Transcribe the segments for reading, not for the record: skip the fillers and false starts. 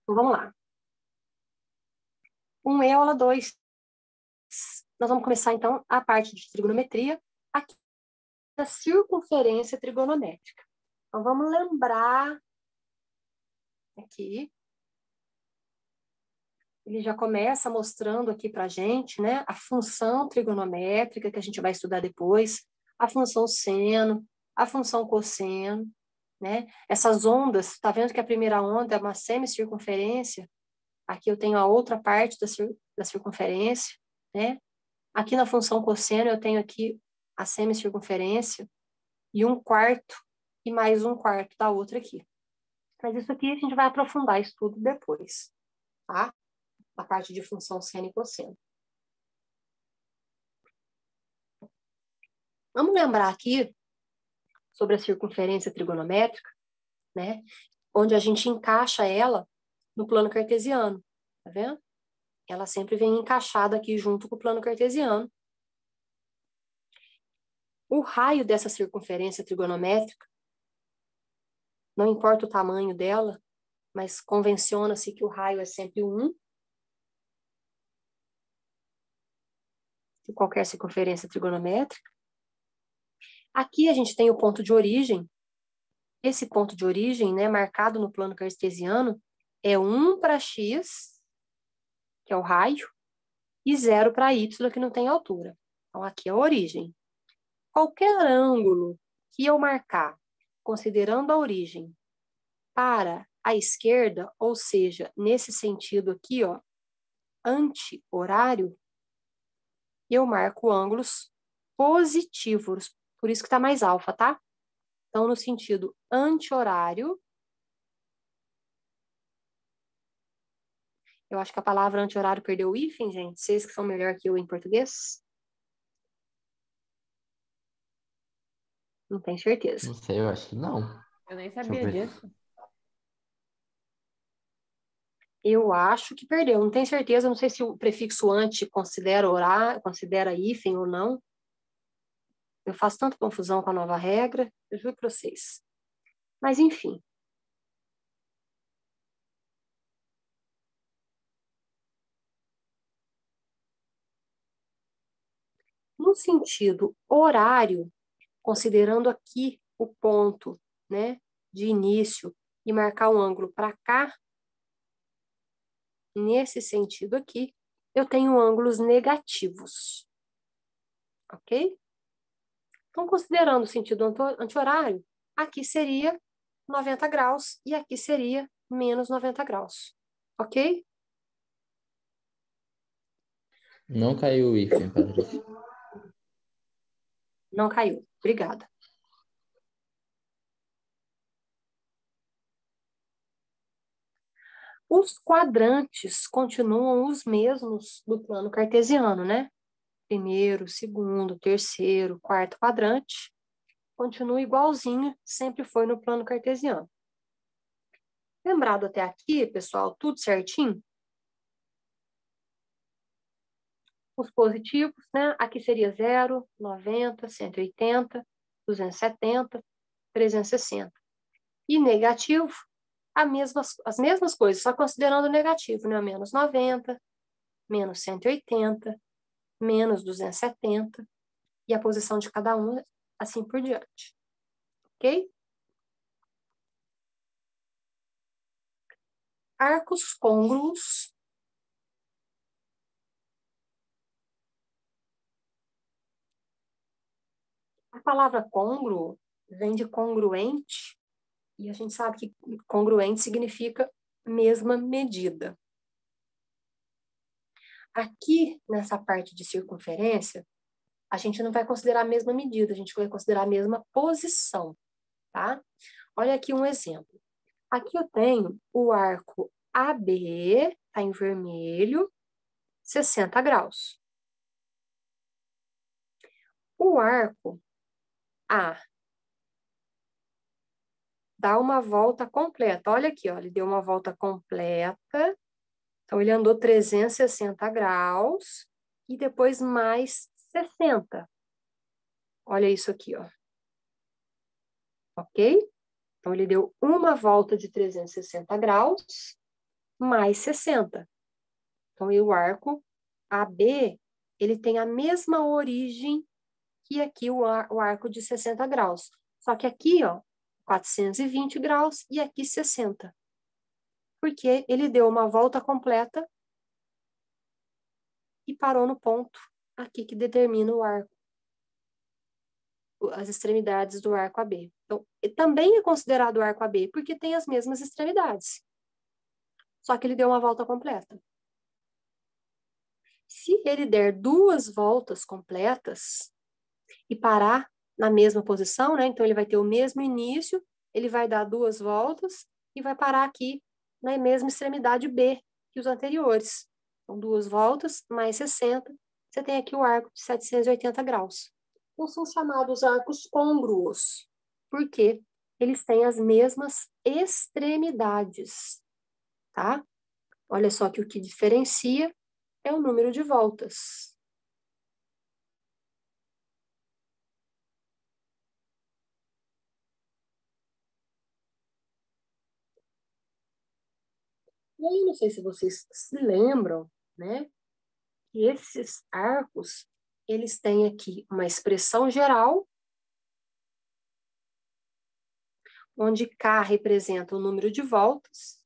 Então, vamos lá. 1E aula 2. Nós vamos começar, então, a parte de trigonometria aqui da circunferência trigonométrica. Então, vamos lembrar aqui. Ele já começa mostrando aqui para a gente, né, a função trigonométrica, que a gente vai estudar depois, a função seno, a função cosseno, né? Essas ondas, está vendo que a primeira onda é uma semicircunferência? Aqui eu tenho a outra parte da circunferência, né? Aqui na função cosseno eu tenho aqui a semicircunferência e 1/4 e mais 1/4 da outra aqui. Mas isso aqui a gente vai aprofundar isso tudo depois, tá? A parte de função seno e cosseno. Vamos lembrar aqui sobre a circunferência trigonométrica, né? Onde a gente encaixa ela no plano cartesiano, tá vendo? Ela sempre vem encaixada aqui junto com o plano cartesiano. O raio dessa circunferência trigonométrica, não importa o tamanho dela, mas convenciona-se que o raio é sempre 1, de qualquer circunferência trigonométrica. Aqui a gente tem o ponto de origem. Esse ponto de origem, né, marcado no plano cartesiano, é 1 para x, que é o raio, e 0 para y, que não tem altura. Então, aqui é a origem. Qualquer ângulo que eu marcar, considerando a origem, para a esquerda, ou seja, nesse sentido aqui, ó, anti-horário, eu marco ângulos positivos, por isso que está mais alfa, tá? Então, no sentido anti-horário, eu acho que a palavra anti-horário perdeu o hífen, gente. Vocês que são melhor que eu em português? Não tenho certeza. Não sei, eu acho que não. Eu nem Deixa eu sabia ver. disso. Eu acho que perdeu. Não tenho certeza. Não sei se o prefixo anti considera horário, considera hífen ou não. Eu faço tanta confusão com a nova regra. Eu juro para vocês. Mas, enfim. No sentido horário, considerando aqui o ponto, né, de início e marcar um ângulo para cá, nesse sentido aqui, eu tenho ângulos negativos. Ok? Então, considerando o sentido anti-horário, aqui seria 90 graus e aqui seria menos 90 graus. Ok? Não caiu o hífen, Patrícia. Não caiu. Obrigada. Os quadrantes continuam os mesmos do plano cartesiano, né? Primeiro, segundo, terceiro, quarto quadrante. Continua igualzinho, sempre foi no plano cartesiano. Lembrado até aqui, pessoal, tudo certinho? Os positivos, né? Aqui seria 0, 90, 180, 270, 360. E negativo, as mesmas coisas, só considerando o negativo, né? Menos 90, menos 180, menos 270, e a posição de cada um, assim por diante. Ok? Arcos côngruos. A palavra côngruo vem de congruente, e a gente sabe que congruente significa mesma medida. Aqui, nessa parte de circunferência, a gente não vai considerar a mesma medida, a gente vai considerar a mesma posição, tá? Olha aqui um exemplo. Aqui eu tenho o arco AB, tá em vermelho, 60 graus. O arco A dá uma volta completa. Olha aqui, ó, ele deu uma volta completa. Então, ele andou 360 graus e depois mais 60. Olha isso aqui, ó. Ok? Então, ele deu uma volta de 360 graus mais 60. Então, e o arco AB, ele tem a mesma origem que aqui o arco de 60 graus. Só que aqui, ó, 420 graus e aqui 60. Porque ele deu uma volta completa e parou no ponto aqui que determina o arco, as extremidades do arco AB. Então, também é considerado arco AB porque tem as mesmas extremidades. Só que ele deu uma volta completa. Se ele der 2 voltas completas e parar na mesma posição, né? Então, ele vai ter o mesmo início, ele vai dar 2 voltas e vai parar aqui na mesma extremidade B que os anteriores. Então, 2 voltas mais 60, você tem aqui o arco de 780 graus. Então, são chamados arcos côngruos, porque eles têm as mesmas extremidades, tá? Olha só que o que diferencia é o número de voltas. E aí, não sei se vocês se lembram, né, que esses arcos, eles têm aqui uma expressão geral, onde K representa o número de voltas.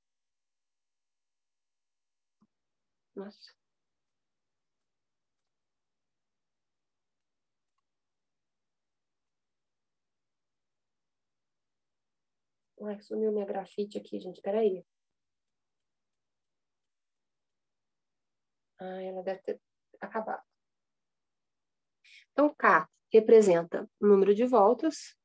Nossa. Ai, sumiu minha grafite aqui, gente, peraí. Ah, ela deve ter acabado. Então, K representa o número de voltas.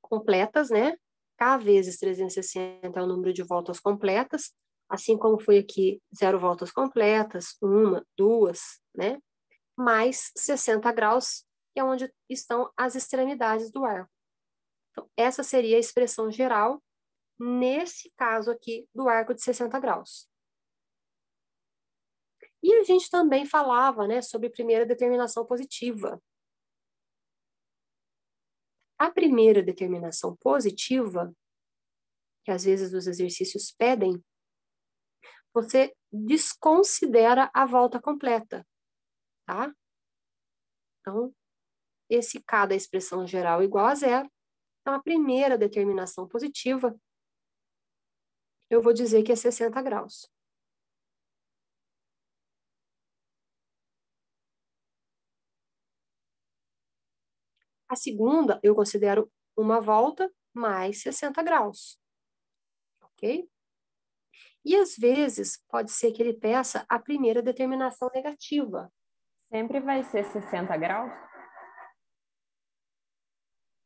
Completas, né? K vezes 360 é o número de voltas completas, assim como foi aqui 0 voltas completas, 1, 2, né? Mais 60 graus, que é onde estão as extremidades do arco. Então, essa seria a expressão geral, nesse caso aqui, do arco de 60 graus. E a gente também falava, né, sobre primeira determinação positiva. A primeira determinação positiva, que às vezes os exercícios pedem, você desconsidera a volta completa, tá? Então, esse K da expressão geral igual a zero. Então, a primeira determinação positiva, eu vou dizer que é 60 graus. A segunda, eu considero uma volta mais 60 graus, ok? E às vezes, pode ser que ele peça a primeira determinação negativa. Sempre vai ser 60 graus?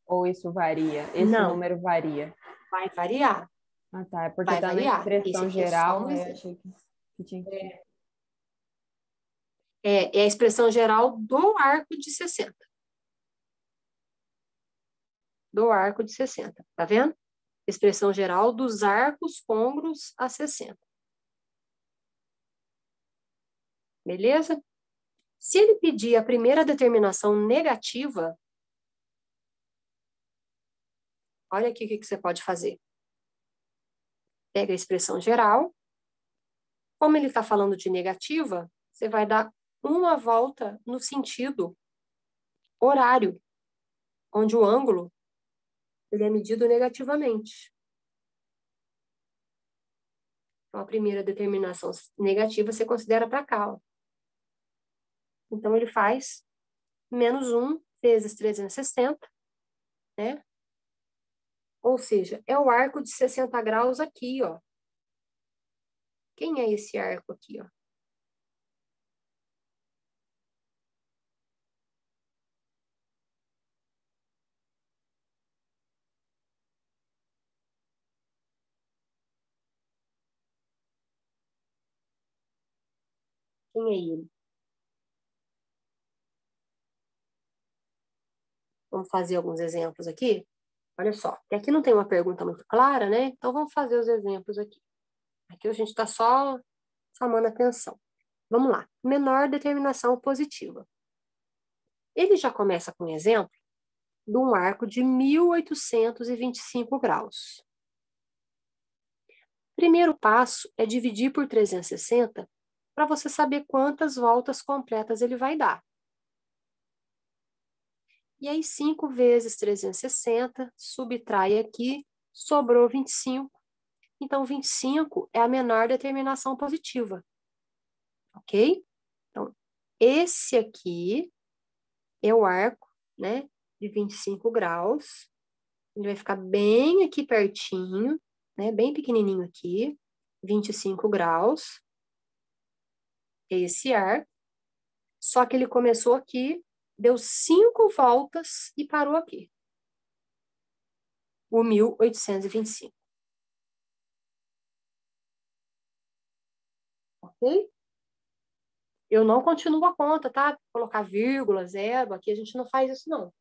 Ou isso varia? Esse Não, número varia? vai variar. Ah, tá. É porque Vai tá na variar. expressão Esse aqui é só geral, um eu exemplo. achei que tinha que... É a expressão geral do arco de 60. Do arco de 60, tá vendo? Expressão geral dos arcos côngruos a 60. Beleza? Se ele pedir a primeira determinação negativa, olha aqui o que você pode fazer. Pega a expressão geral. Como ele está falando de negativa, você vai dar uma volta no sentido horário, onde o ângulo ele é medido negativamente. Então, a primeira determinação negativa você considera para cá. Ó. Então, ele faz menos 1 vezes 360, né? Ou seja, é o arco de 60 graus aqui, ó. Quem é esse arco aqui, ó? Quem é ele? Vamos fazer alguns exemplos aqui? Olha só, que aqui não tem uma pergunta muito clara, né? Então, vamos fazer os exemplos aqui. Aqui a gente está só chamando atenção. Vamos lá. Menor determinação positiva. ele já começa com um exemplo de um arco de 1825 graus. Primeiro passo é dividir por 360 para você saber quantas voltas completas ele vai dar. E aí, 5 vezes 360, subtrai aqui, sobrou 25. Então, 25 é a menor determinação positiva. Ok? Então, esse aqui é o arco, né, de 25 graus. Ele vai ficar bem aqui pertinho, né, bem pequenininho aqui, 25 graus. Esse arco. Só que ele começou aqui, deu 5 voltas e parou aqui. O 1825. Ok? Eu não continuo a conta, tá? Colocar vírgula, zero, aqui a gente não faz isso, não.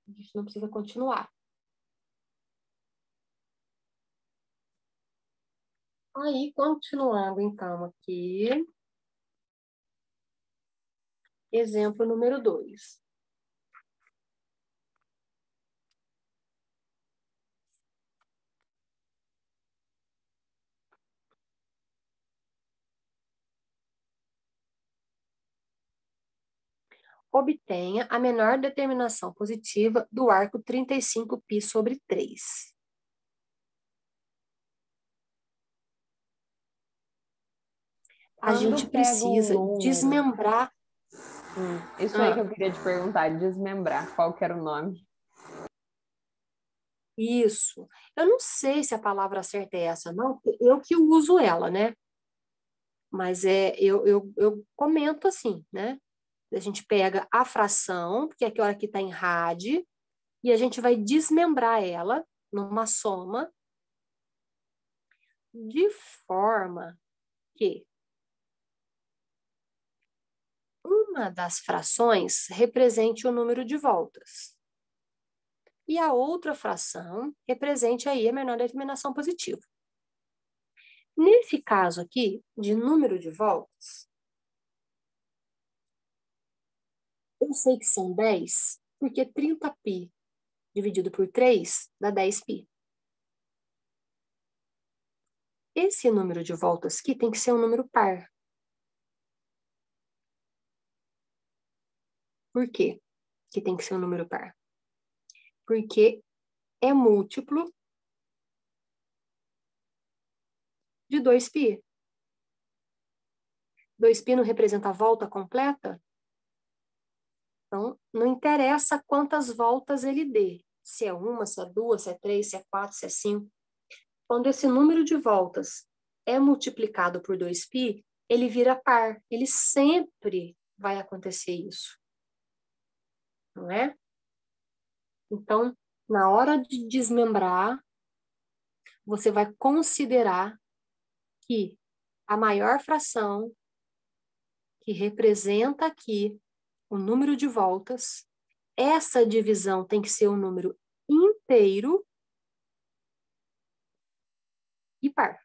A gente não precisa continuar. Aí, continuando, então, aqui. Exemplo número 2. Obtenha a menor determinação positiva do arco 35π sobre 3. A Quando gente pega um precisa número. desmembrar. Isso aí que eu queria te perguntar, desmembrar, qual que era o nome? Isso. Eu não sei se a palavra certa é essa, não. Eu que uso ela, né? Mas eu comento assim, né? A gente pega a fração, porque aqui a hora que está em rádio, e a gente vai desmembrar ela numa soma, de forma que uma das frações represente o número de voltas. E a outra fração represente aí a menor determinação positiva. Nesse caso aqui, de número de voltas, eu sei que são 10, porque 30π dividido por 3 dá 10π. Esse número de voltas aqui tem que ser um número par. Por quê que tem que ser um número par? Porque é múltiplo de 2π. 2π não representa a volta completa? Então, não interessa quantas voltas ele dê. Se é uma, se é duas, se é três, se é quatro, se é cinco. Quando esse número de voltas é multiplicado por 2π, ele vira par. Ele sempre vai acontecer isso. Não é? Então, na hora de desmembrar, você vai considerar que a maior fração que representa aqui o número de voltas, essa divisão tem que ser um número inteiro e par.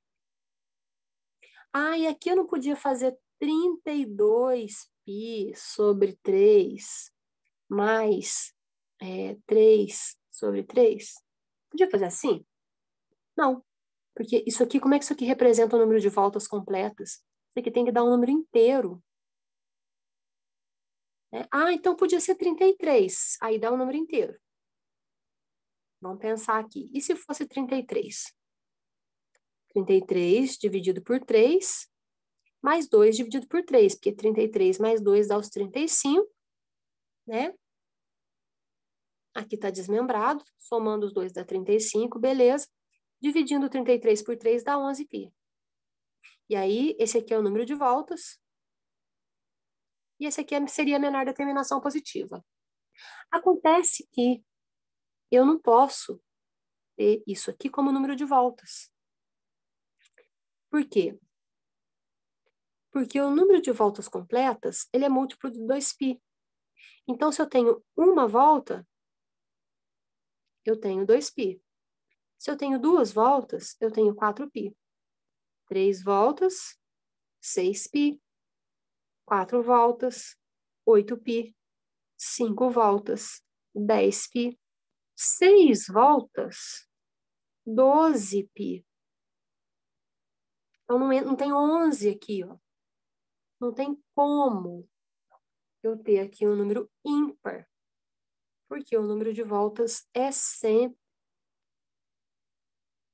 Ah, e aqui eu não podia fazer 32π sobre 3 mais 3 sobre 3? Podia fazer assim? Não. Porque isso aqui, como é que isso aqui representa o número de voltas completas? Isso aqui tem que dar um número inteiro. Né? Ah, então podia ser 33. Aí dá um número inteiro. Vamos pensar aqui. E se fosse 33? 33 dividido por 3, mais 2 dividido por 3, porque 33 mais 2 dá os 35, né? Aqui está desmembrado, somando os dois dá 35, beleza. Dividindo 33 por 3 dá 11π. E aí, esse aqui é o número de voltas. E esse aqui seria a menor determinação positiva. Acontece que eu não posso ter isso aqui como número de voltas. Por quê? Porque o número de voltas completas, ele é múltiplo de 2π. Então, se eu tenho uma volta, eu tenho 2π. Se eu tenho duas voltas, eu tenho 4π. 3 voltas, 6π. 4 voltas, 8π. 5 voltas, 10π. 6 voltas, 12π. Então, não tem 11 aqui, ó. Não tem como eu ter aqui um número ímpar, porque o número de voltas é sempre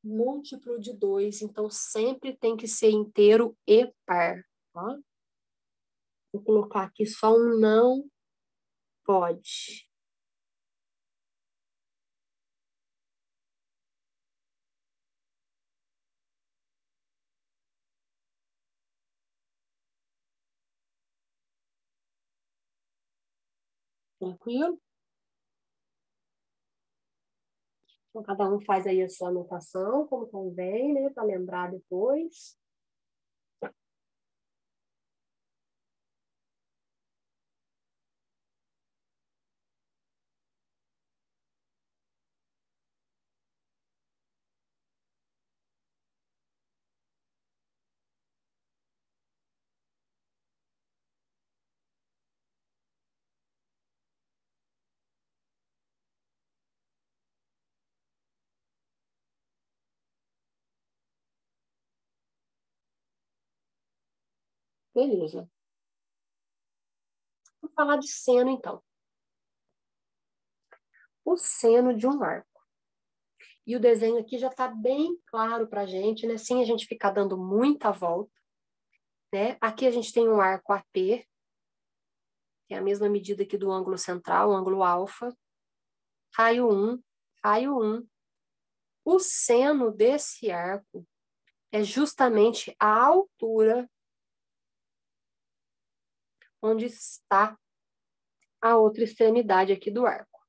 múltiplo de 2, então sempre tem que ser inteiro e par, tá? Vou colocar aqui só um não pode. Tranquilo? Então, cada um faz aí a sua anotação, como convém, né? Para lembrar depois. Beleza. Vou falar de seno, então. O seno de um arco. E o desenho aqui já está bem claro para a gente, né? Sem a gente ficar dando muita volta, né? Aqui a gente tem um arco AP, que é a mesma medida aqui do ângulo central, o ângulo alfa. Raio 1, raio 1. O seno desse arco é justamente a altura onde está a outra extremidade aqui do arco,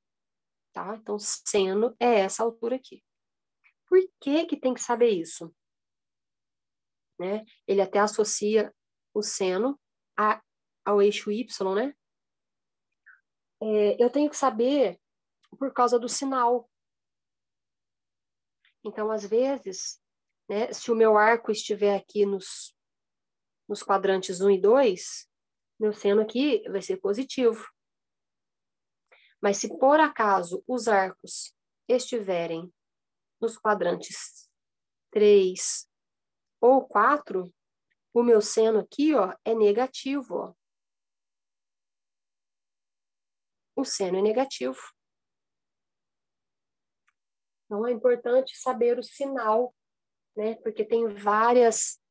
tá? Então, seno é essa altura aqui. Por que que tem que saber isso? Né? Ele até associa o seno ao eixo Y, né? Eu tenho que saber por causa do sinal. Então, às vezes, né, se o meu arco estiver aqui nos quadrantes 1 e 2, meu seno aqui vai ser positivo. Mas se por acaso os arcos estiverem nos quadrantes 3 ou 4, o meu seno aqui, ó, é negativo, ó. O seno é negativo. Então, é importante saber o sinal, né? Porque tem várias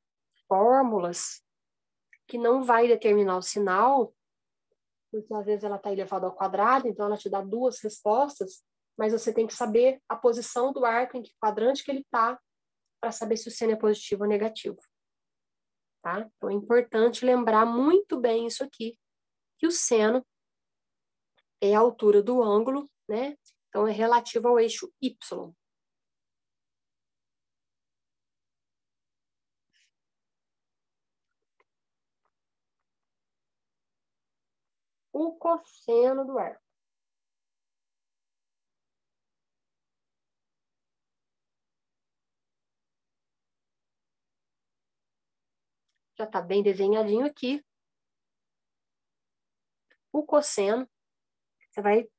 fórmulas que não vai determinar o sinal, porque às vezes ela está elevada ao quadrado, então ela te dá duas respostas, mas você tem que saber a posição do arco, em que quadrante que ele está, para saber se o seno é positivo ou negativo. Tá? Então é importante lembrar muito bem isso aqui, que o seno é a altura do ângulo, né? Então é relativo ao eixo Y. O cosseno do arco. Já está bem desenhadinho aqui. O cosseno, você vai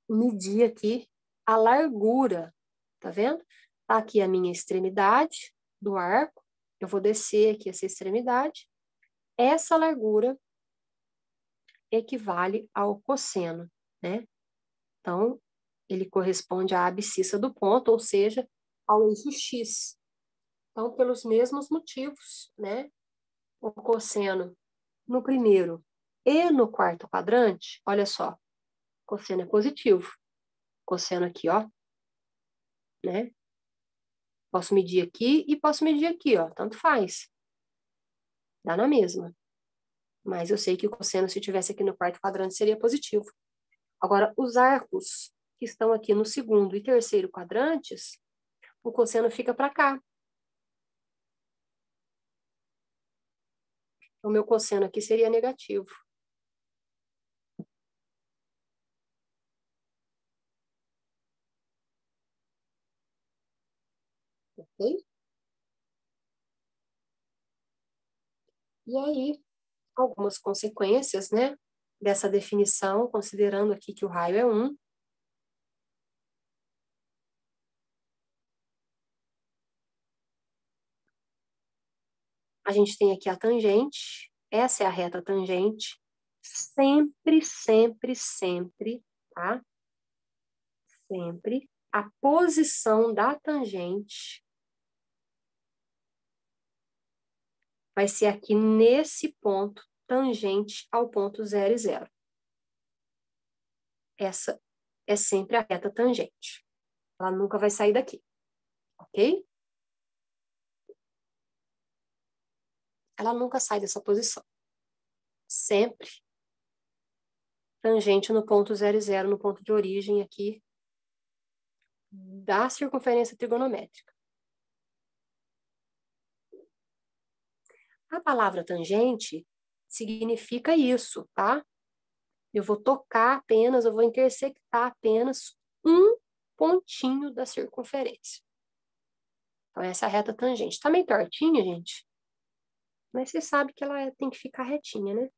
medir aqui a largura, tá vendo? Tá aqui a minha extremidade do arco, eu vou descer aqui essa extremidade. Essa largura equivale ao cosseno, né? Então, ele corresponde à abscissa do ponto, ou seja, ao eixo X. Então, pelos mesmos motivos, né? O cosseno no primeiro e no quarto quadrante, olha só, cosseno é positivo. Cosseno aqui, ó, né? Posso medir aqui e posso medir aqui, ó, tanto faz. Dá na mesma. Mas eu sei que o cosseno, se tivesse aqui no quarto quadrante, seria positivo. Agora, os arcos que estão aqui no segundo e terceiro quadrantes, o cosseno fica para cá. O meu cosseno aqui seria negativo. Ok? E aí, algumas consequências, né? dessa definição, considerando aqui que o raio é 1. A gente tem aqui a tangente, essa é a reta tangente, sempre, sempre, sempre, tá? Sempre a posição da tangente vai ser aqui nesse ponto, tangente ao ponto 0 e 0. Essa é sempre a reta tangente. Ela nunca vai sair daqui, ok? Ela nunca sai dessa posição. Sempre tangente no ponto 0 e 0, no ponto de origem aqui da circunferência trigonométrica. A palavra tangente significa isso, tá? Eu vou tocar apenas, eu vou intersectar apenas um pontinho da circunferência. Então, essa é a reta tangente. Tá meio tortinha, gente? Mas você sabe que ela tem que ficar retinha, né?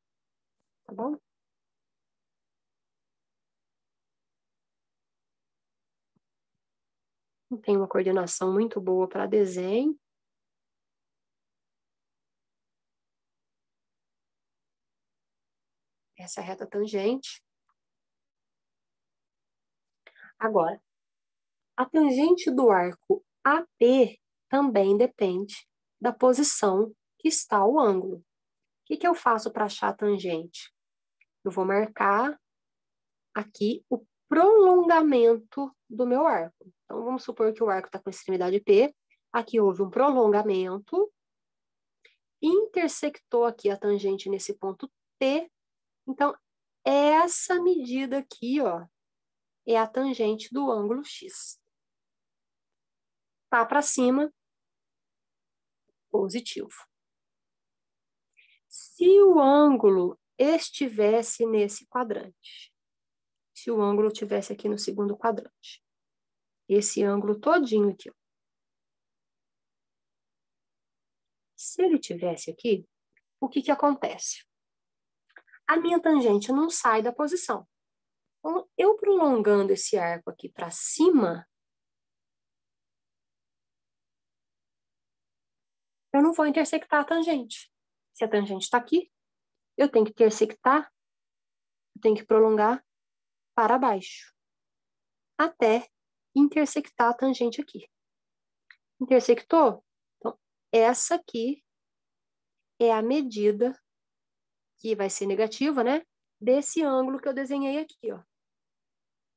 Tá bom? Não tem uma coordenação muito boa para desenho. Essa é a reta tangente. Agora, a tangente do arco AP também depende da posição que está o ângulo. O que eu faço para achar a tangente? Eu vou marcar aqui o prolongamento do meu arco. Então, vamos supor que o arco está com extremidade P. Aqui houve um prolongamento, intersectou aqui a tangente nesse ponto T. Então, essa medida aqui, ó, é a tangente do ângulo X. Tá para cima, positivo. Se o ângulo estivesse nesse quadrante, se o ângulo estivesse aqui no segundo quadrante, esse ângulo todinho aqui, ó. Se ele estivesse aqui, o que acontece? A minha tangente não sai da posição. Então, eu prolongando esse arco aqui para cima, eu não vou intersectar a tangente. Se a tangente está aqui, eu tenho que intersectar, eu tenho que prolongar para baixo, até intersectar a tangente aqui. Intersectou? Então, essa aqui é a medida, que vai ser negativa, né? Desse ângulo que eu desenhei aqui, ó.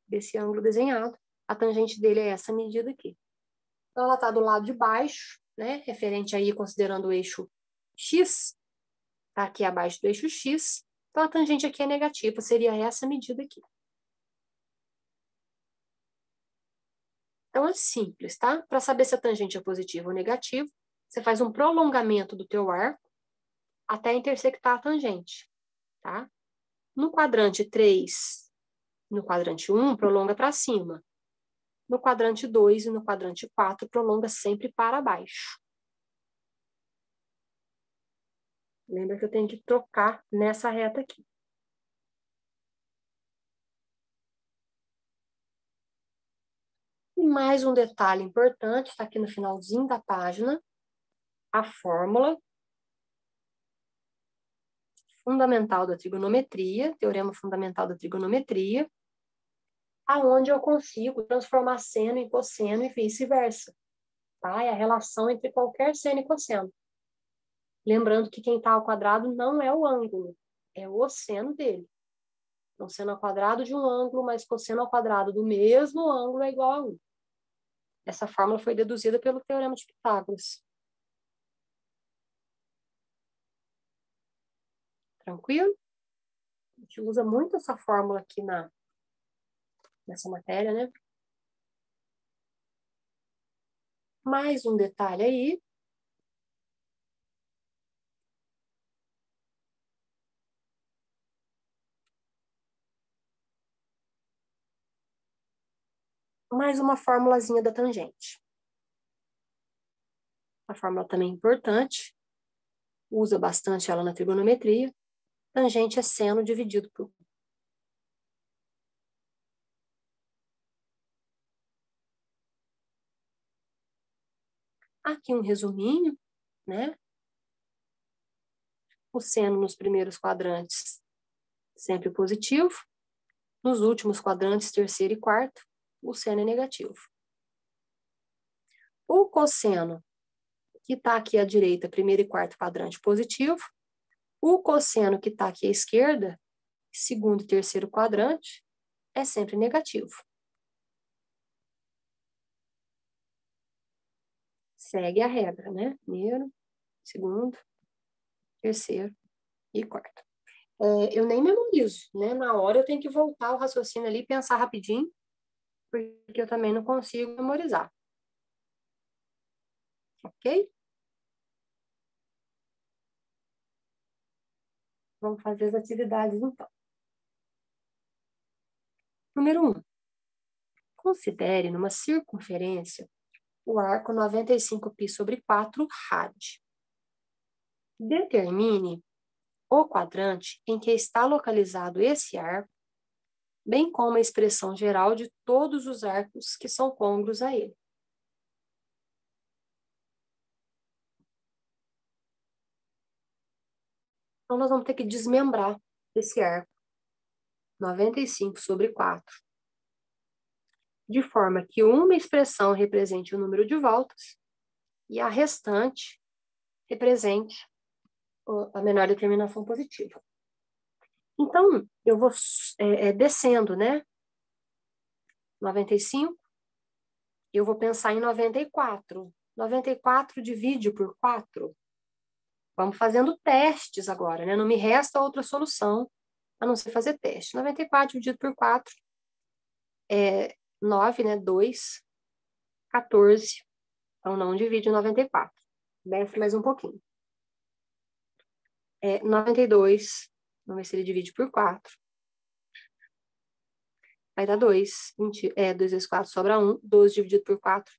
Desse ângulo desenhado. A tangente dele é essa medida aqui. Então, ela está do lado de baixo, né? Referente aí, considerando o eixo X. Está aqui abaixo do eixo X. Então, a tangente aqui é negativa, seria essa medida aqui. Então, é simples, tá? Para saber se a tangente é positiva ou negativa, você faz um prolongamento do teu arco até intersectar a tangente, tá? No quadrante 3, no quadrante 1, prolonga para cima. No quadrante 2 e no quadrante 4, prolonga sempre para baixo. Lembra que eu tenho que trocar nessa reta aqui. E mais um detalhe importante, está aqui no finalzinho da página, a fórmula fundamental da trigonometria, teorema fundamental da trigonometria, aonde eu consigo transformar seno em cosseno e vice-versa. Tá? É a relação entre qualquer seno e cosseno. Lembrando que quem está ao quadrado não é o ângulo, é o seno dele. Então, seno ao quadrado de um ângulo mais cosseno ao quadrado do mesmo ângulo é igual a 1. Essa fórmula foi deduzida pelo teorema de Pitágoras. Tranquilo? A gente usa muito essa fórmula aqui nessa matéria, né? Mais um detalhe aí. Mais uma formulazinha da tangente. A fórmula também é importante. Usa bastante ela na trigonometria. Tangente é seno dividido por 1. Aqui um resuminho, né? O seno nos primeiros quadrantes sempre positivo. Nos últimos quadrantes, terceiro e quarto, o seno é negativo. O cosseno, que está aqui à direita, primeiro e quarto quadrante positivo. O cosseno, que está aqui à esquerda, segundo e terceiro quadrante, é sempre negativo. Segue a regra, né? Primeiro, segundo, terceiro e quarto. Eu nem memorizo, né? Na hora eu tenho que voltar o raciocínio ali, pensar rapidinho, porque eu também não consigo memorizar. Ok? Vamos fazer as atividades, então. Número 1. Considere numa circunferência o arco 95π sobre 4 rad. Determine o quadrante em que está localizado esse arco, bem como a expressão geral de todos os arcos que são côngruos a ele. Então, nós vamos ter que desmembrar esse arco 95 sobre 4, de forma que uma expressão represente o número de voltas e a restante represente a menor determinação positiva. Então, eu vou descendo, né? 95, eu vou pensar em 94. 94 divide por 4. Vamos fazendo testes agora, né? Não me resta outra solução a não ser fazer teste. 94 dividido por 4 é 9, né? 2, 14. Então, não divide 94. Desce mais um pouquinho. 92, vamos ver se ele divide por 4. Vai dar 2. 2 vezes 4 sobra 1. 12 dividido por 4,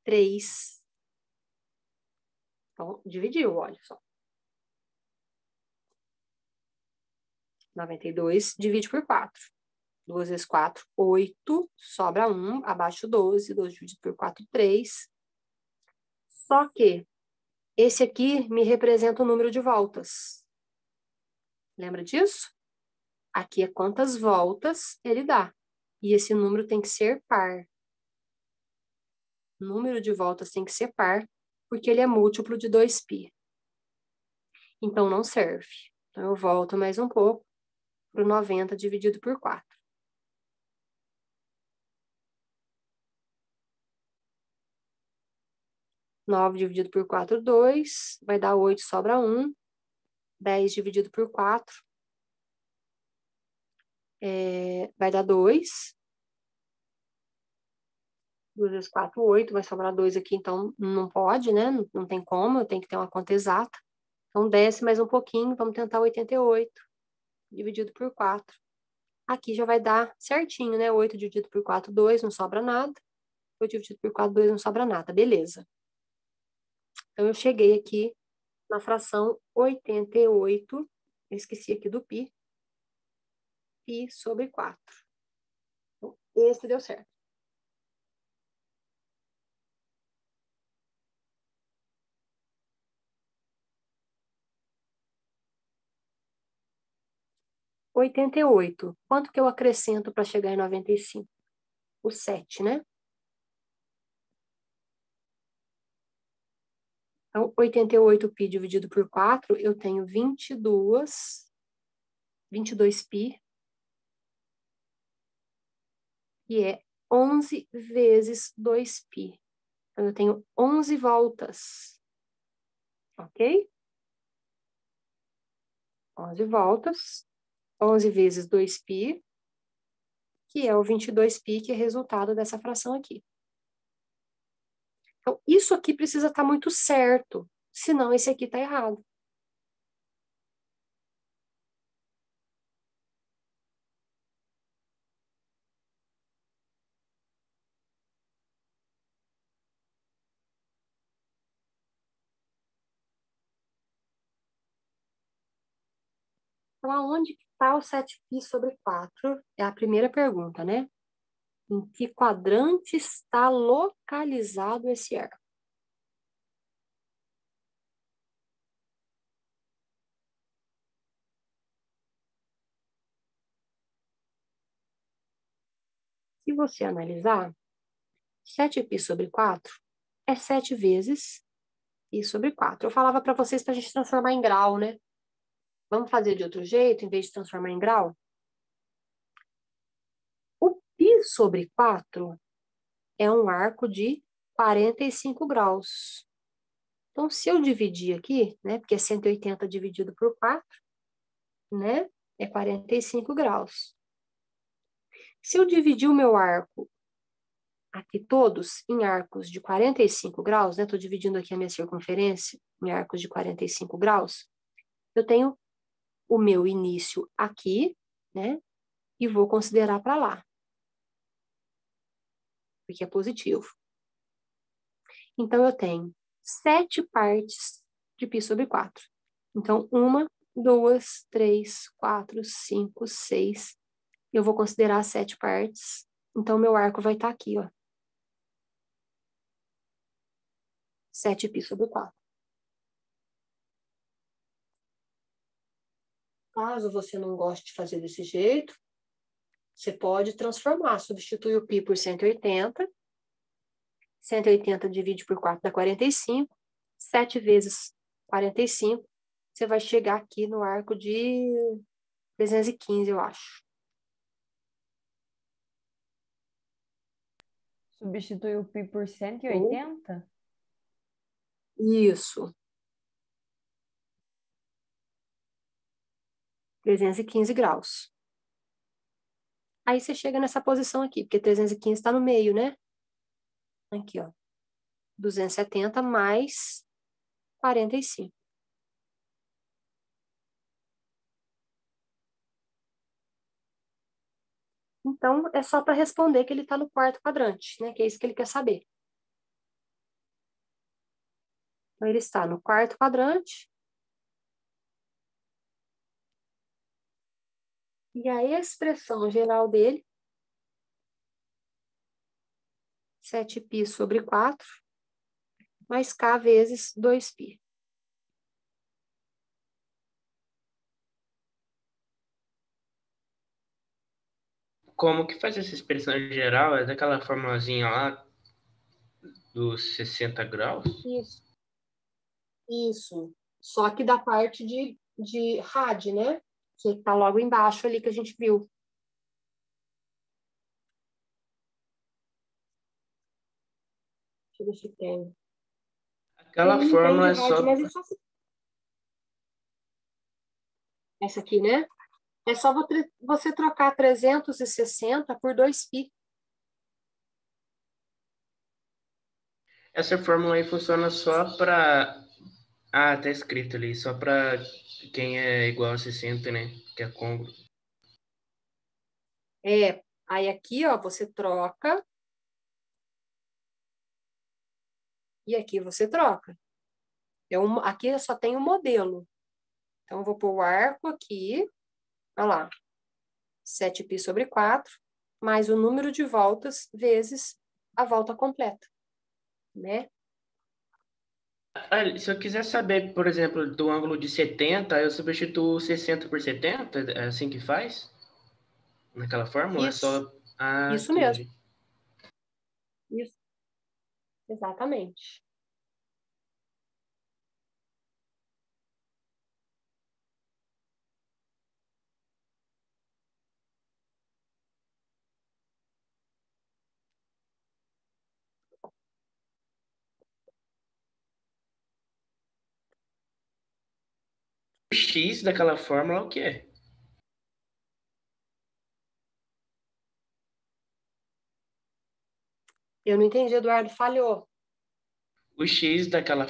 3. Então, dividiu, olha só. 92 divide por 4. 2 vezes 4, 8. Sobra 1, abaixo 12. 12 dividido por 4, 3. Só que esse aqui me representa o número de voltas. Lembra disso? Aqui é quantas voltas ele dá. E esse número tem que ser par. O número de voltas tem que ser par, porque ele é múltiplo de 2π. Então, não serve. Então, eu volto mais um pouco para o 90 dividido por 4. 9 dividido por 4, 2. Vai dar 8, sobra 1. 10 dividido por 4. Vai dar 2. 2 vezes 4, 8. Vai sobrar 2 aqui, então não pode, né? Não tem como, eu tenho que ter uma conta exata. Então, desce mais um pouquinho, vamos tentar 88 dividido por 4. Aqui já vai dar certinho, né? 8 dividido por 4, 2, não sobra nada. 8 dividido por 4, 2, não sobra nada. Beleza. Então, eu cheguei aqui na fração 88. Eu esqueci aqui do π. Π sobre 4. Então, esse deu certo. Oitenta e oito. Quanto que eu acrescento para chegar em 95? O 7, né? Então, 88π dividido por 4, eu tenho 22π, que é 11 vezes 2π. Então, eu tenho 11 voltas. Ok? 11 voltas. 11 vezes 2π, que é o 22π, que é resultado dessa fração aqui. Então, isso aqui precisa estar muito certo, senão esse aqui está errado. Então, aonde está o 7π sobre 4? É a primeira pergunta, né? Em que quadrante está localizado esse arco? Se você analisar, 7π sobre 4 é 7 vezes π sobre 4. Eu falava para vocês para a gente transformar em grau, né? Vamos fazer de outro jeito, em vez de transformar em grau? O π sobre 4 é um arco de 45 graus. Então, se eu dividir aqui, né? Porque é 180 dividido por 4, né? É 45 graus. Se eu dividir o meu arco aqui todos em arcos de 45 graus, né? Estou dividindo aqui a minha circunferência em arcos de 45 graus. Eu tenho o meu início aqui, né? E vou considerar para lá, porque é positivo. Então, eu tenho 7 partes de π sobre 4. Então, 1, 2, 3, 4, 5, 6. Eu vou considerar 7 partes. Então, meu arco vai estar aqui, ó. 7π sobre 4. Caso você não goste de fazer desse jeito, você pode transformar. Substitui o π por 180. 180 divide por 4 dá 45. 7 vezes 45. Você vai chegar aqui no arco de 315, eu acho. Substitui o π por 180? Isso. 315 graus. Aí você chega nessa posição aqui, porque 315 está no meio, né? Aqui, ó. 270 mais 45. Então, é só para responder que ele está no quarto quadrante, né? Que é isso que ele quer saber. Então, ele está no quarto quadrante. E aí, a expressão geral dele, 7π sobre 4, mais k vezes 2π. Como que faz essa expressão geral? É daquela formulazinha lá dos 60 graus? Isso. Isso. Só que da parte de rad, né? Que está logo embaixo ali que a gente viu. Deixa eu ver se tem. Aquela Tem fórmula de é rad, só... mas é só... Essa aqui, né? É só você trocar 360 por 2π. Essa fórmula aí funciona só para... Ah, tá escrito ali. Só para quem é igual a 60, né? Que é congruo. É, aí aqui, ó, você troca. E aqui você troca. Aqui eu só tenho o modelo. Então, eu vou pôr o arco aqui. Olha lá. 7π sobre 4, mais o número de voltas vezes a volta completa, né? Ah, se eu quiser saber, por exemplo, do ângulo de 70, eu substituo 60 por 70? É assim que faz? Naquela fórmula? É Isso, só... Ah, isso mesmo. entendi. Isso, exatamente. O x daquela fórmula é o que é? Eu não entendi, Eduardo, falhou. O x daquela